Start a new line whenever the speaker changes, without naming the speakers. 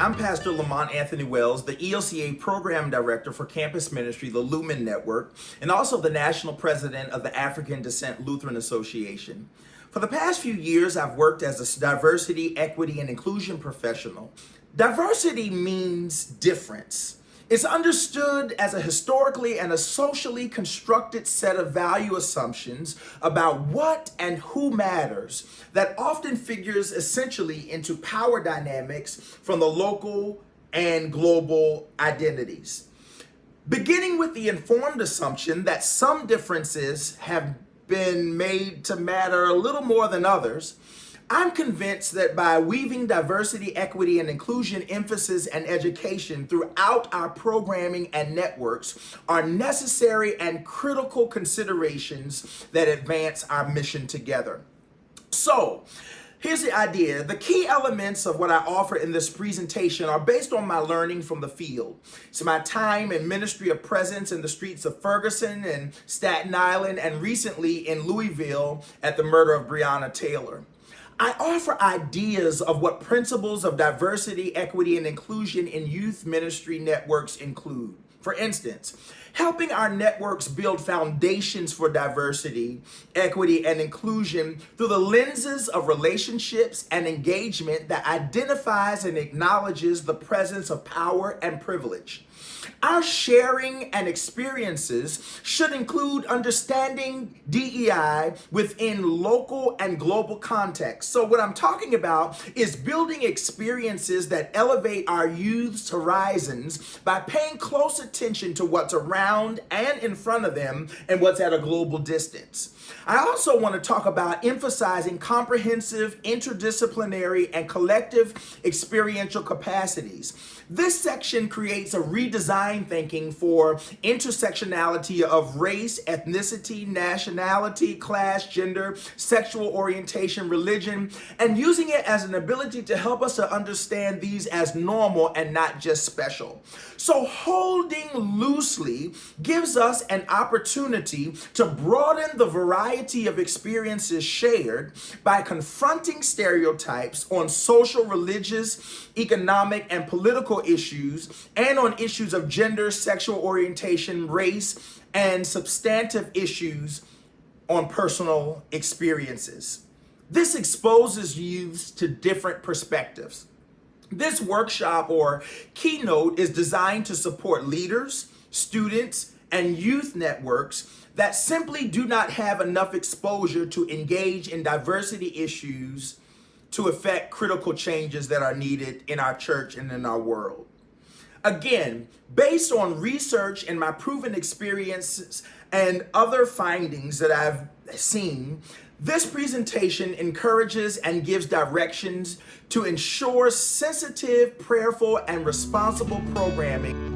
I'm Pastor Lamont-Anthony Wells, the ELCA Program Director for Campus Ministry, the LuMin Network, and also the National President of the African Descent Lutheran Association. For the past few years, I've worked as a diversity, equity, and inclusion professional. Diversity means difference. It's understood as a historically and a socially constructed set of value assumptions about what and who matters that often figures essentially into power dynamics from the local and global identities. Beginning with the informed assumption that some differences have been made to matter a little more than others, I'm convinced that by weaving diversity, equity, and inclusion emphasis and education throughout our programming and networks are necessary and critical considerations that advance our mission together. So, here's the idea. The key elements of what I offer in this presentation are based on my learning from the field. It's my time in ministry of presence in the streets of Ferguson and Staten Island, and recently in Louisville at the murder of Breonna Taylor. I offer ideas of what principles of diversity, equity, and inclusion in youth ministry networks include. For instance, helping our networks build foundations for diversity, equity, and inclusion through the lenses of relationships and engagement that identifies and acknowledges the presence of power and privilege. Our sharing and experiences should include understanding DEI within local and global contexts. So what I'm talking about is building experiences that elevate our youth's horizons by paying close attention to what's around and in front of them and what's at a global distance. I also want to talk about emphasizing comprehensive, interdisciplinary, and collective experiential capacities. This section creates a redesign thinking for intersectionality of race, ethnicity, nationality, class, gender, sexual orientation, religion, and using it as an ability to help us to understand these as normal and not just special. So holding loosely gives us an opportunity to broaden the variety of experiences shared by confronting stereotypes on social, religious, economic, and political issues, and on issues of gender, sexual orientation, race, and substantive issues on personal experiences. This exposes youths to different perspectives. This workshop or keynote is designed to support leaders, students, and youth networks that simply do not have enough exposure to engage in diversity issues to effect critical changes that are needed in our church and in our world. Again, based on research and my proven experiences and other findings that I've seen, this presentation encourages and gives directions to ensure sensitive, prayerful, and responsible programming.